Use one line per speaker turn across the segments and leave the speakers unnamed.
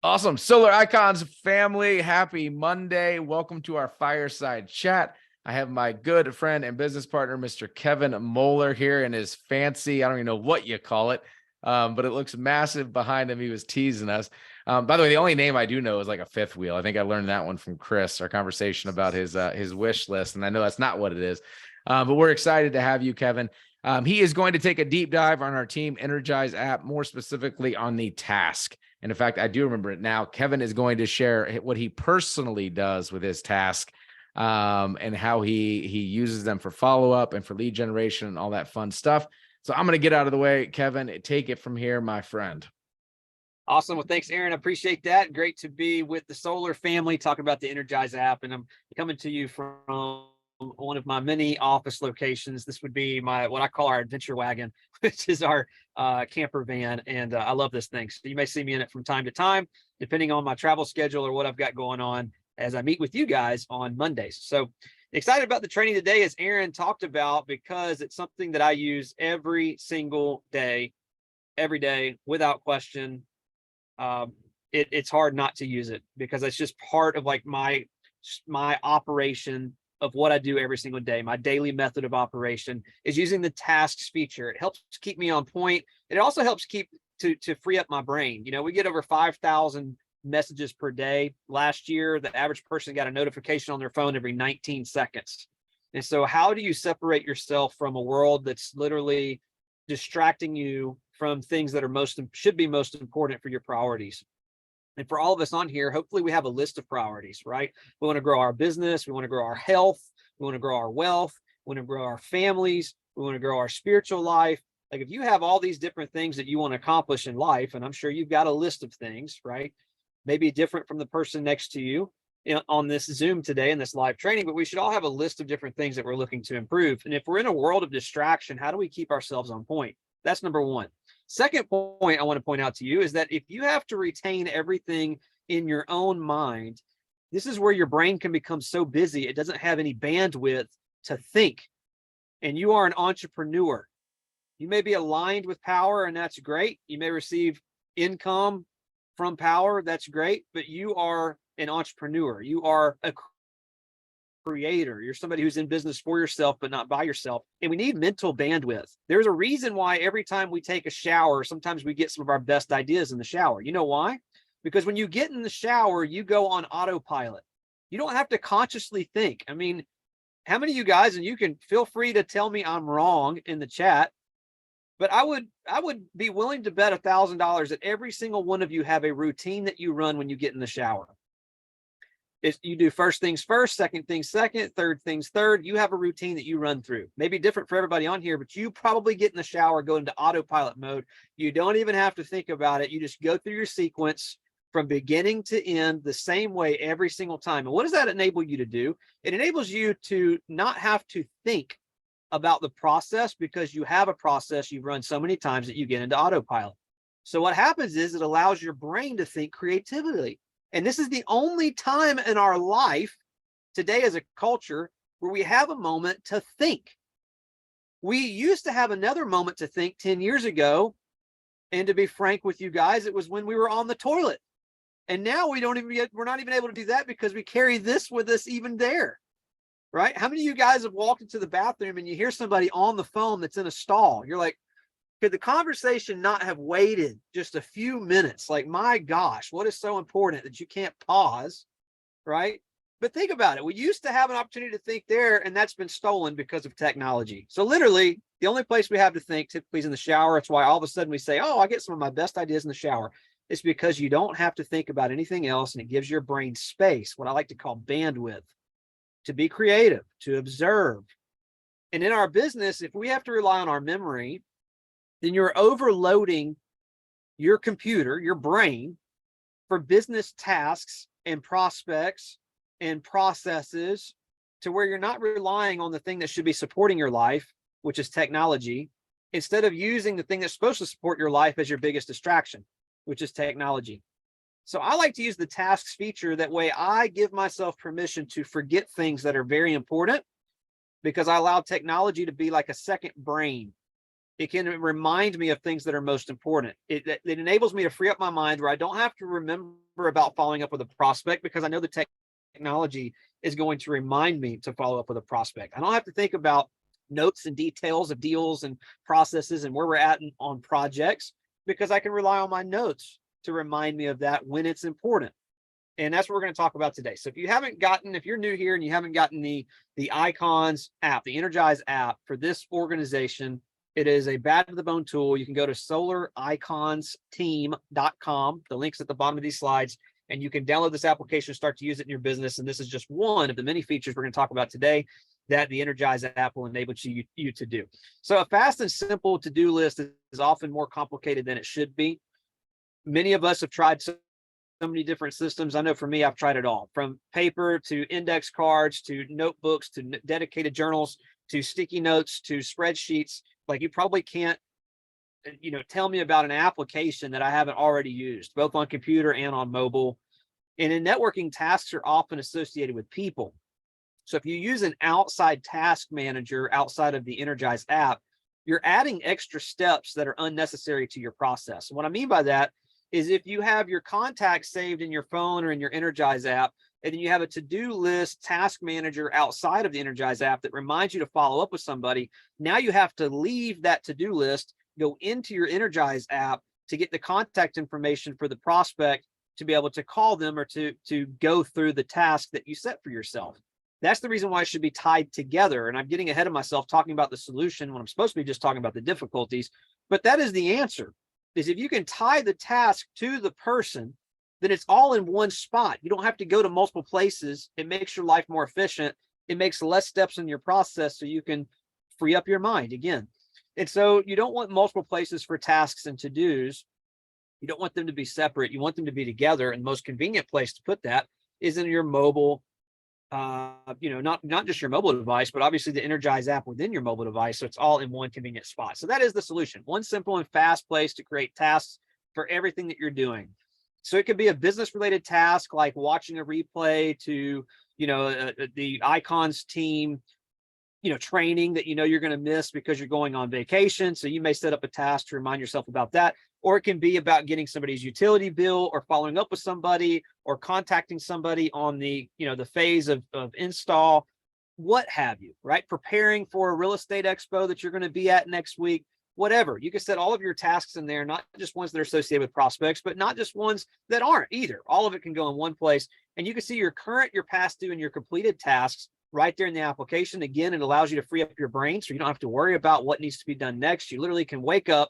Awesome. Solar Icons family, happy Monday. Welcome to our fireside chat. I have my good friend and business partner, Mr. Kevin Moeller, here in his fancy, I don't even know what you call it, but it looks massive behind him. He was teasing us. By the way, the only name I do know is like a fifth wheel. I think I learned that one from Chris, our conversation about his wish list, and I know that's not what it is. But we're excited to have you, Kevin. He is going to take a deep dive on our Team Nrgize app, more specifically on the task. And in fact, I do remember it now. Kevin is going to share what he personally does with his task, and how he uses them for follow-up and for lead generation and all that fun stuff. So I'm going to get out of the way. Kevin, take it from here, my friend.
Awesome. Well, thanks, Aaron. I appreciate that. Great to be with the Solar family talking about the Nrgize app. And I'm coming to you from one of my many office locations. This would be what I call our adventure wagon, which is our camper van. And I love this thing. So you may see me in it from time to time, depending on my travel schedule or what I've got going on as I meet with you guys on Mondays. So excited about the training today, as Aaron talked about, because it's something that I use every single day, every day, without question. It's hard not to use it because it's just part of like my operation of what I do every single day. My daily method of operation is using the tasks feature. It helps keep me on point. It also helps keep to free up my brain. You know, we get over 5,000 messages per day. Last year, the average person got a notification on their phone every 19 seconds. And so how do you separate yourself from a world that's literally distracting you from things that are should be most important for your priorities? And for all of us on here, hopefully we have a list of priorities, right? We want to grow our business. We want to grow our health. We want to grow our wealth. We want to grow our families. We want to grow our spiritual life. Like if you have all these different things that you want to accomplish in life, and I'm sure you've got a list of things, right? Maybe different from the person next to you on this Zoom today in this live training, but we should all have a list of different things that we're looking to improve. And if we're in a world of distraction, how do we keep ourselves on point? That's number one. Second point I want to point out to you is that if you have to retain everything in your own mind, this is where your brain can become so busy it doesn't have any bandwidth to think. And you are an entrepreneur. You may be aligned with power, and that's great. You may receive income from power, that's great, but you are an entrepreneur. You are a creator. You're somebody who's in business for yourself, but not by yourself. And we need mental bandwidth. There's a reason why every time we take a shower, sometimes we get some of our best ideas in the shower. You know why? Because when you get in the shower, you go on autopilot. You don't have to consciously think. I mean, how many of you guys, and you can feel free to tell me I'm wrong in the chat, but I would be willing to bet $1,000 that every single one of you have a routine that you run when you get in the shower. You do first things first, second things second, third things third. You have a routine that you run through. Maybe different for everybody on here, but you probably get in the shower, go into autopilot mode. You don't even have to think about it. You just go through your sequence from beginning to end the same way every single time. And what does that enable you to do? It enables you to not have to think about the process because you have a process you've run so many times that you get into autopilot. So what happens is it allows your brain to think creatively. And this is the only time in our life today as a culture where we have a moment to think. We used to have another moment to think 10 years ago. And to be frank with you guys, it was when we were on the toilet. And now we're not even able to do that because we carry this with us even there, right? How many of you guys have walked into the bathroom and you hear somebody on the phone that's in a stall? You're like, could the conversation not have waited just a few minutes? Like, my gosh, what is so important that you can't pause, right? But think about it. We used to have an opportunity to think there, and that's been stolen because of technology. So literally, the only place we have to think typically is in the shower. It's why all of a sudden we say, oh, I get some of my best ideas in the shower. It's because you don't have to think about anything else, and it gives your brain space, what I like to call bandwidth, to be creative, to observe. And in our business, if we have to rely on our memory, then you're overloading your computer, your brain, for business tasks and prospects and processes to where you're not relying on the thing that should be supporting your life, which is technology, instead of using the thing that's supposed to support your life as your biggest distraction, which is technology. So I like to use the tasks feature. That way I give myself permission to forget things that are very important because I allow technology to be like a second brain. It can remind me of things that are most important. It enables me to free up my mind where I don't have to remember about following up with a prospect because I know the technology is going to remind me to follow up with a prospect. I don't have to think about notes and details of deals and processes and where we're at on projects because I can rely on my notes to remind me of that when it's important. And that's what we're going to talk about today. So if you're new here and you haven't gotten the Icons app, the Nrgize app for this organization, it is a bad to the bone tool. You can go to solariconsteam.com. The link's at the bottom of these slides, and you can download this application, start to use it in your business. And this is just one of the many features we're going to talk about today that the Nrgize app will enable you to do. So a fast and simple to-do list is often more complicated than it should be. Many of us have tried so many different systems. I know for me, I've tried it all, from paper to index cards to notebooks to dedicated journals to sticky notes to spreadsheets. Like, you probably can't, tell me about an application that I haven't already used, both on computer and on mobile. And in networking, tasks are often associated with people. So if you use an outside task manager outside of the Nrgize app, you're adding extra steps that are unnecessary to your process. And what I mean by that is if you have your contacts saved in your phone or in your Nrgize app, and then you have a to-do list task manager outside of the Nrgize app that reminds you to follow up with somebody, now you have to leave that to-do list, go into your Nrgize app to get the contact information for the prospect to be able to call them or to go through the task that you set for yourself. That's the reason why it should be tied together. And I'm getting ahead of myself talking about the solution when I'm supposed to be just talking about the difficulties. But that is the answer, is if you can tie the task to the person, then it's all in one spot. You don't have to go to multiple places. It makes your life more efficient. It makes less steps in your process so you can free up your mind again. And so you don't want multiple places for tasks and to-dos. You don't want them to be separate. You want them to be together. And the most convenient place to put that is in your mobile, not just your mobile device, but obviously the Nrgize app within your mobile device. So it's all in one convenient spot. So that is the solution. One simple and fast place to create tasks for everything that you're doing. So it could be a business related task like watching a replay to, the Icons team, training that you're going to miss because you're going on vacation. So you may set up a task to remind yourself about that. Or it can be about getting somebody's utility bill or following up with somebody or contacting somebody on the phase of install, what have you, right? Preparing for a real estate expo that you're going to be at next week, whatever. You can set all of your tasks in there, not just ones that are associated with prospects, but not just ones that aren't either. All of it can go in one place. And you can see your current, your past due, and your completed tasks right there in the application. Again, it allows you to free up your brain so you don't have to worry about what needs to be done next. You literally can wake up,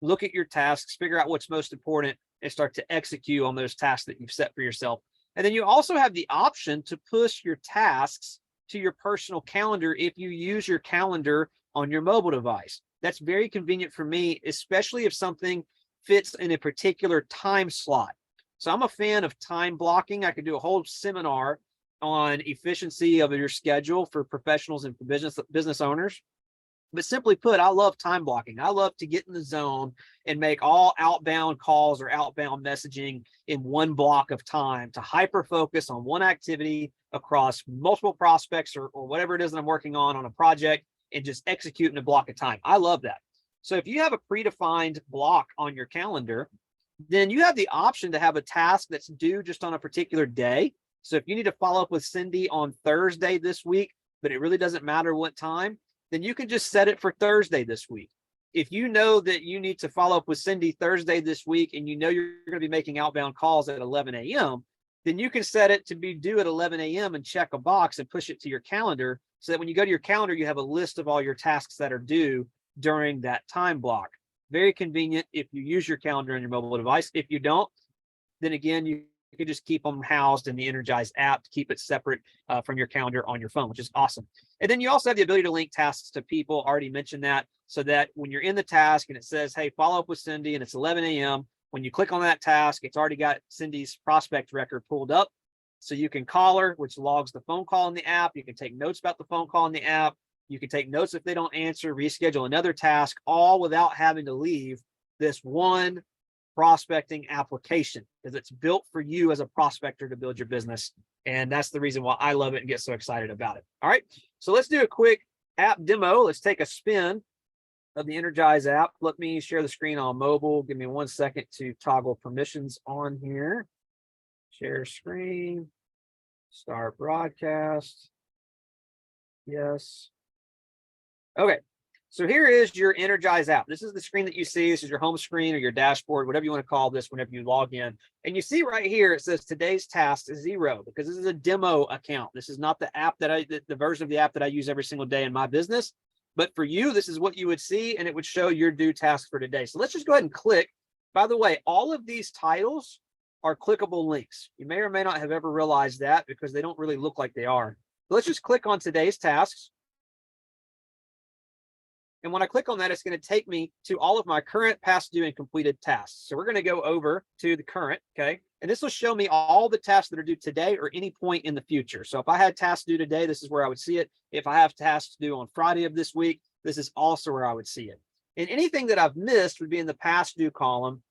look at your tasks, figure out what's most important, and start to execute on those tasks that you've set for yourself. And then you also have the option to push your tasks to your personal calendar if you use your calendar on your mobile device. That's very convenient for me, especially if something fits in a particular time slot. So I'm a fan of time blocking. I could do a whole seminar on efficiency of your schedule for professionals and for business owners. But simply put, I love time blocking. I love to get in the zone and make all outbound calls or outbound messaging in one block of time to hyper focus on one activity across multiple prospects or whatever it is that I'm working on a project and just execute in a block of time. I love that. So if you have a predefined block on your calendar, then you have the option to have a task that's due just on a particular day. So if you need to follow up with Cindy on Thursday this week, but it really doesn't matter what time, then you can just set it for Thursday this week. If you know that you need to follow up with Cindy Thursday this week and you know you're going to be making outbound calls at 11 a.m., then you can set it to be due at 11 a.m. and check a box and push it to your calendar so that when you go to your calendar, you have a list of all your tasks that are due during that time block. Very convenient if you use your calendar on your mobile device. If you don't, then again, you can just keep them housed in the Nrgize app to keep it separate from your calendar on your phone, which is awesome. And then you also have the ability to link tasks to people. Already mentioned that, so that when you're in the task and it says, hey, follow up with Cindy, and it's 11 a.m., when you click on that task, it's already got Cindy's prospect record pulled up. So you can call her, which logs the phone call in the app. You can take notes about the phone call in the app. You can take notes if they don't answer, reschedule another task, all without having to leave this one prospecting application, because it's built for you as a prospector to build your business. And that's the reason why I love it and get so excited about it. All right, so let's do a quick app demo. Let's take a spin of the Nrgize app. Let me share the screen on mobile. Give me 1 second to toggle permissions on here. Share screen, start broadcast. Yes. Okay. So here is your Nrgize app. This is the screen that you see. This is your home screen or your dashboard, whatever you want to call this whenever you log in. And you see right here, it says today's task is 0 because this is a demo account. This is not the app the version of the app that I use every single day in my business. But for you, this is what you would see, and it would show your due task for today. So let's just go ahead and click. By the way, all of these titles are clickable links. You may or may not have ever realized that because they don't really look like they are. So let's just click on today's tasks. And when I click on that, it's going to take me to all of my current, past due, and completed tasks. So we're going to go over to the current, okay? And this will show me all the tasks that are due today or any point in the future. So if I had tasks due today, this is where I would see it. If I have tasks due on Friday of this week, this is also where I would see it. And anything that I've missed would be in the past due column.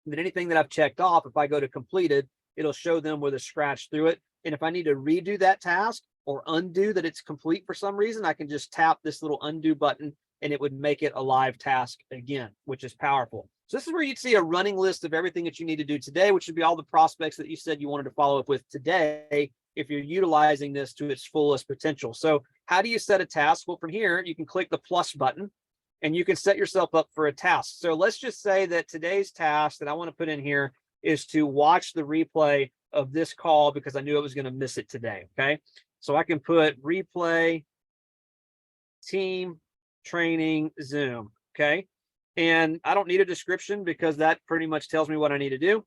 And then anything that I've checked off, if I go to completed, it'll show them with a scratch through it. And if I need to redo that task or undo that it's complete for some reason, I can just tap this little undo button and it would make it a live task again, which is powerful. So this is where you'd see a running list of everything that you need to do today, which would be all the prospects that you said you wanted to follow up with today if you're utilizing this to its fullest potential. So how do you set a task? Well, from here, you can click the plus button and you can set yourself up for a task. So let's just say that today's task that I want to put in here is to watch the replay of this call because I knew I was going to miss it today, okay? So I can put replay, team, training, Zoom, okay? And I don't need a description because that pretty much tells me what I need to do.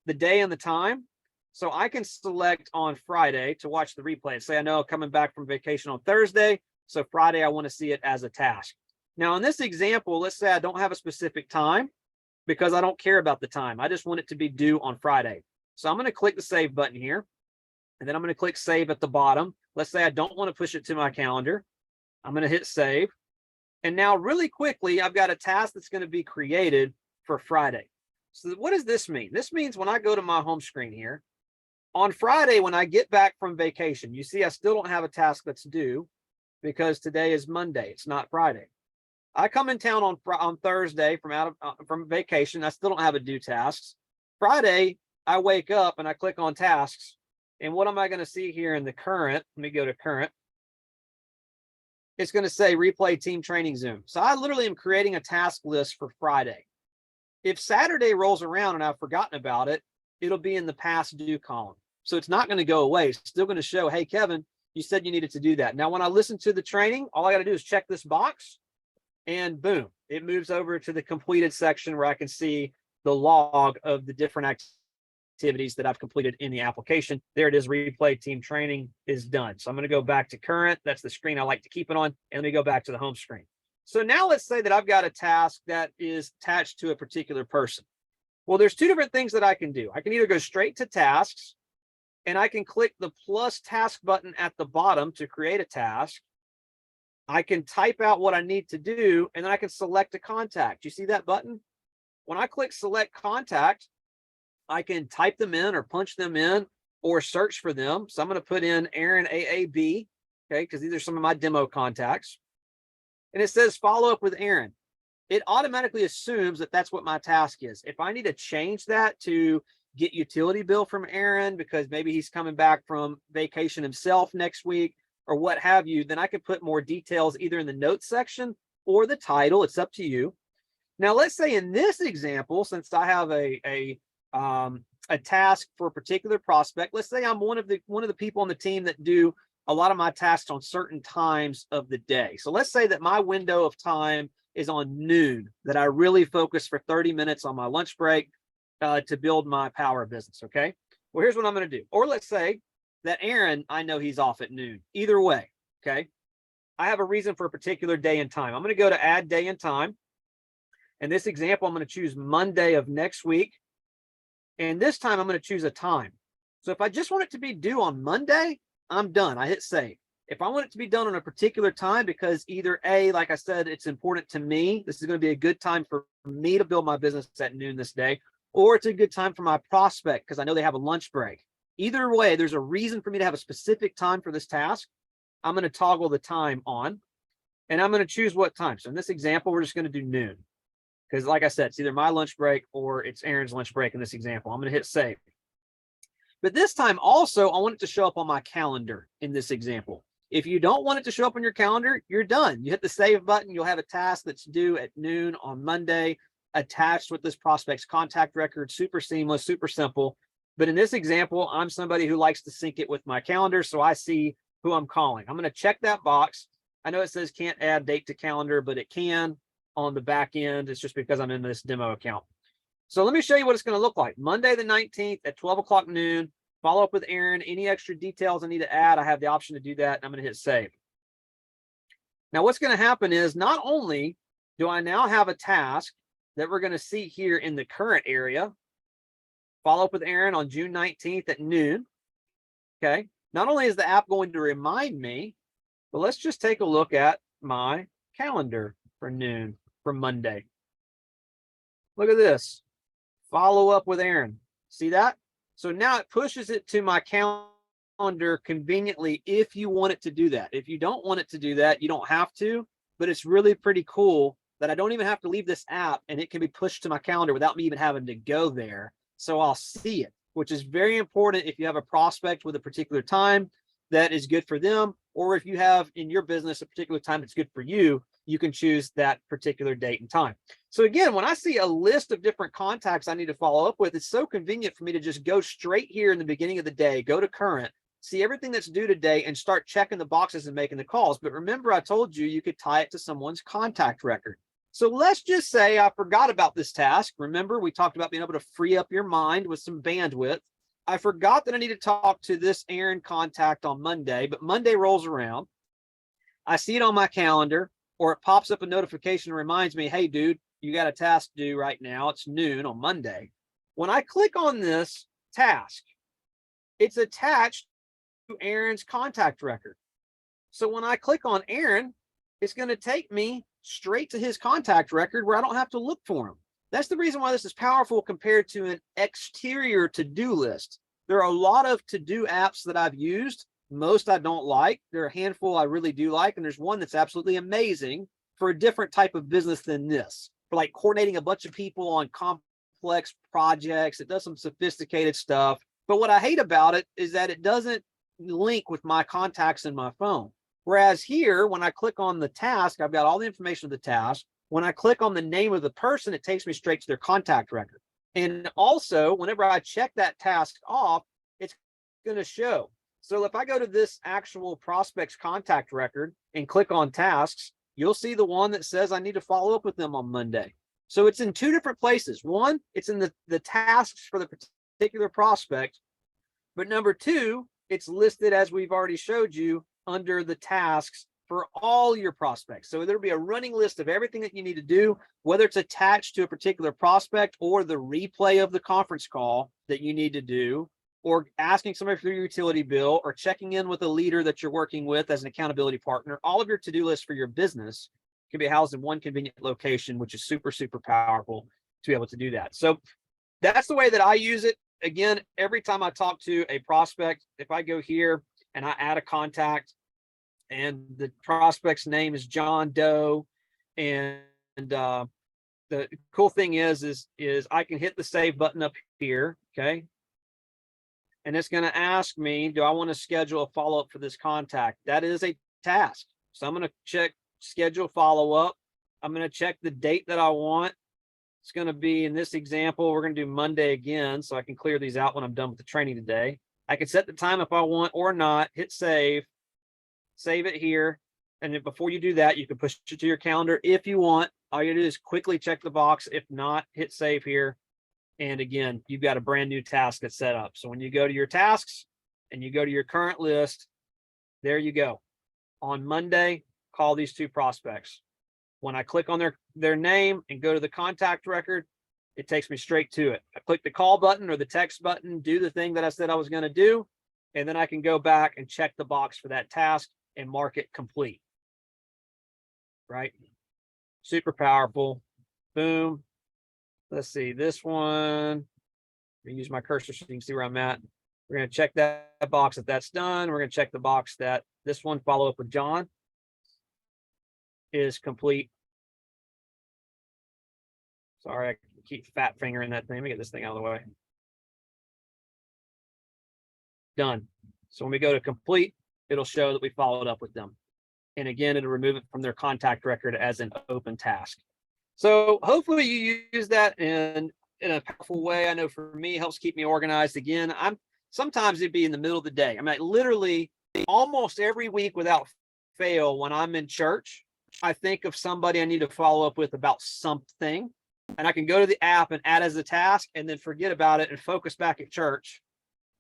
The day and the time. So I can select on Friday to watch the replay. Say I know I'm coming back from vacation on Thursday. So Friday, I want to see it as a task. Now in this example, let's say I don't have a specific time because I don't care about the time. I just want it to be due on Friday. So I'm going to click the save button here. And then I'm going to click save at the bottom. Let's say I don't want to push it to my calendar. I'm going to hit save. And now really quickly, I've got a task that's going to be created for Friday. So what does this mean? This means when I go to my home screen here, on Friday, when I get back from vacation, you see I still don't have a task that's due because today is Monday. It's not Friday. I come in town on Thursday from vacation. I still don't have a due tasks. Friday, I wake up and I click on tasks. And what am I going to see here in the current? Let me go to current. It's going to say replay team training Zoom. So I literally am creating a task list for Friday. If Saturday rolls around and I've forgotten about it, it'll be in the past due column. So it's not going to go away. It's still going to show, hey, Kevin, you said you needed to do that. Now, when I listen to the training, all I got to do is check this box and boom, it moves over to the completed section where I can see the log of the different activities that I've completed in the application. There it is, replay team training is done. So I'm going to go back to current. That's the screen I like to keep it on. And let me go back to the home screen. So now let's say that I've got a task that is attached to a particular person. Well, there's two different things that I can do. I can either go straight to tasks and I can click the plus task button at the bottom to create a task. I can type out what I need to do and then I can select a contact. You see that button? When I click select contact, I can type them in or punch them in or search for them. So I'm going to put in Aaron AAB, okay, because these are some of my demo contacts. And it says follow up with Aaron. It automatically assumes that that's what my task is. If I need to change that to get utility bill from Aaron because maybe he's coming back from vacation himself next week or what have you, then I could put more details either in the notes section or the title. It's up to you. Now, let's say in this example, since I have a task for a particular prospect, let's say I'm one of the people on the team that do a lot of my tasks on certain times of the day. So let's say that my window of time is on noon, that I really focus for 30 minutes on my lunch break to build my power business, okay? Well, here's what I'm going to do. Or let's say that Aaron, I know he's off at noon. Either way, okay? I have a reason for a particular day and time. I'm going to go to add day and time. In this example, I'm going to choose Monday of next week. And this time I'm going to choose a time. So if I just want it to be due on Monday, I'm done. I hit save. If I want it to be done on a particular time, because either A, like I said, it's important to me, this is going to be a good time for me to build my business at noon this day, or it's a good time for my prospect because I know they have a lunch break. Either way, there's a reason for me to have a specific time for this task. I'm going to toggle the time on. and I'm going to choose what time. So in this example, we're just going to do noon, because like I said, it's either my lunch break or it's Aaron's lunch break in this example. I'm going to hit save. But this time also, I want it to show up on my calendar in this example. If you don't want it to show up on your calendar, you're done. You hit the save button, you'll have a task that's due at noon on Monday, attached with this prospect's contact record. Super seamless, super simple. But in this example, I'm somebody who likes to sync it with my calendar, so I see who I'm calling. I'm going to check that box. I know it says can't add date to calendar, but it can on the back end. It's just because I'm in this demo account. So let me show you what it's going to look like. Monday the 19th at 12 o'clock noon, follow up with Aaron. Any extra details I need to add, I have the option to do that. And I'm going to hit save. Now what's going to happen is not only do I now have a task that we're going to see here in the current area, follow up with Aaron on June 19th at noon. Okay. Not only is the app going to remind me, but let's just take a look at my calendar for noon for Monday. Look at this. Follow up with Aaron. See that? So now it pushes it to my calendar conveniently if you want it to do that. If you don't want it to do that, you don't have to, but it's really pretty cool that I don't even have to leave this app and it can be pushed to my calendar without me even having to go there. So I'll see it, which is very important if you have a prospect with a particular time that is good for them, or if you have in your business a particular time that's good for you, you can choose that particular date and time. So again, when I see a list of different contacts I need to follow up with, it's so convenient for me to just go straight here in the beginning of the day, go to current, see everything that's due today, and start checking the boxes and making the calls. But remember, I told you you could tie it to someone's contact record. So let's just say I forgot about this task. Remember, we talked about being able to free up your mind with some bandwidth. I forgot that I need to talk to this Aaron contact on Monday, but Monday rolls around. I see it on my calendar, or it pops up a notification and reminds me, hey, dude, you got a task due right now. It's noon on Monday. When I click on this task, it's attached to Aaron's contact record. So when I click on Aaron, it's going to take me straight to his contact record where I don't have to look for him. That's the reason why this is powerful compared to an exterior to-do list. There are a lot of to-do apps that I've used. Most I don't like. There are a handful I really do like, and there's one that's absolutely amazing for a different type of business than this, for like coordinating a bunch of people on complex projects. It does some sophisticated stuff. But what I hate about it is that it doesn't link with my contacts in my phone. Whereas here, when I click on the task, I've got all the information of the task. When I click on the name of the person, it takes me straight to their contact record. And also, whenever I check that task off, it's going to show. So if I go to this actual prospect's contact record and click on tasks, you'll see the one that says I need to follow up with them on Monday. So it's in two different places. One, it's in the tasks for the particular prospect. But number two, it's listed, as we've already showed you, under the tasks for all your prospects. So there'll be a running list of everything that you need to do, whether it's attached to a particular prospect or the replay of the conference call that you need to do, or asking somebody for your utility bill, or checking in with a leader that you're working with as an accountability partner. All of your to-do lists for your business can be housed in one convenient location, which is super, super powerful to be able to do that. So that's the way that I use it. Again, every time I talk to a prospect, if I go here and I add a contact, and the prospect's name is John Doe, and the cool thing is I can hit the save button up here, okay? And it's going to ask me, do I want to schedule a follow-up for this contact? That is a task. So I'm going to check schedule follow-up. I'm going to check the date that I want. It's going to be, in this example, we're going to do Monday again, so I can clear these out when I'm done with the training today. I can set the time if I want or not, hit save it here. And then before you do that, you can push it to your calendar if you want. All you do is quickly check the box. If not, hit save here. And again, you've got a brand new task that's set up. So when you go to your tasks and you go to your current list, there you go. On Monday, call these two prospects. When I click on their name and go to the contact record, it takes me straight to it. I click the call button or the text button, do the thing that I said I was going to do, and then I can go back and check the box for that task and mark it complete. Right? Super powerful. Boom. Let's see this one. I'm use my cursor so you can see where I'm at. We're going to check that box if that's done. We're going to check the box that this one, follow up with John. is complete. Sorry, I keep fat fingering that thing. Let me get this thing out of the way. Done. So when we go to complete, it'll show that we followed up with them. And again, it'll remove it from their contact record as an open task. So hopefully you use that in a powerful way. I know for me, it helps keep me organized. Again, sometimes it'd be in the middle of the day. I mean, literally almost every week without fail, when I'm in church, I think of somebody I need to follow up with about something. And I can go to the app and add as a task and then forget about it and focus back at church,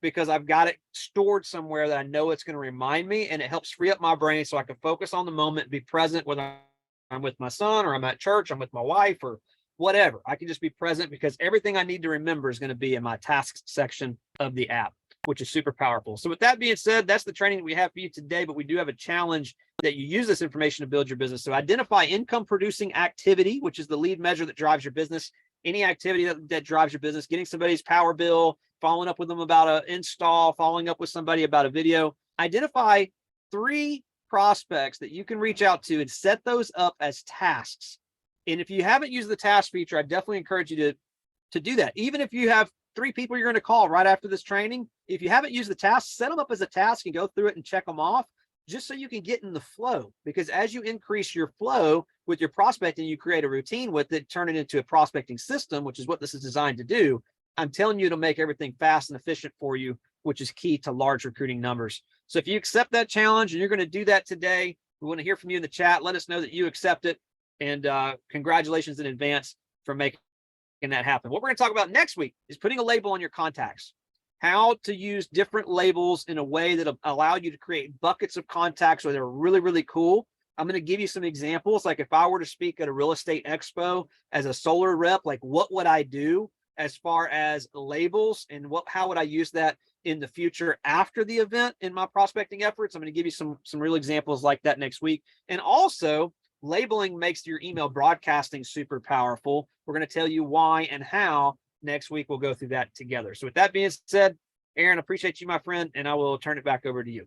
because I've got it stored somewhere that I know it's going to remind me, and it helps free up my brain so I can focus on the moment, be present, whether I'm with my son or I'm at church, I'm with my wife or whatever. I can just be present because everything I need to remember is going to be in my tasks section of the app, which is super powerful. So with that being said, that's the training that we have for you today, but we do have a challenge that you use this information to build your business. So identify income producing activity, which is the lead measure that drives your business. Any activity that drives your business, getting somebody's power bill, following up with them about an install, following up with somebody about a video. Identify 3 prospects that you can reach out to and set those up as tasks. And if you haven't used the task feature, I definitely encourage you to do that. Even if you have 3 people you're going to call right after this training, if you haven't used the task, set them up as a task and go through it and check them off, just so you can get in the flow. Because as you increase your flow with your prospecting, you create a routine with it, turn it into a prospecting system, which is what this is designed to do. I'm telling you, it'll make everything fast and efficient for you, which is key to large recruiting numbers. So if you accept that challenge and you're going to do that today, we want to hear from you in the chat. Let us know that you accept it. And congratulations in advance for making that happen. What we're going to talk about next week is putting a label on your contacts. How to use different labels in a way that allow you to create buckets of contacts where they're really, really cool. I'm going to give you some examples. Like if I were to speak at a real estate expo as a solar rep, like what would I do as far as labels, and how would I use that in the future after the event in my prospecting efforts? I'm going to give you some real examples like that next week. And also, labeling makes your email broadcasting super powerful. We're going to tell you why and how next week. We'll go through that together. So with that being said, Aaron, appreciate you, my friend, and I will turn it back over to you.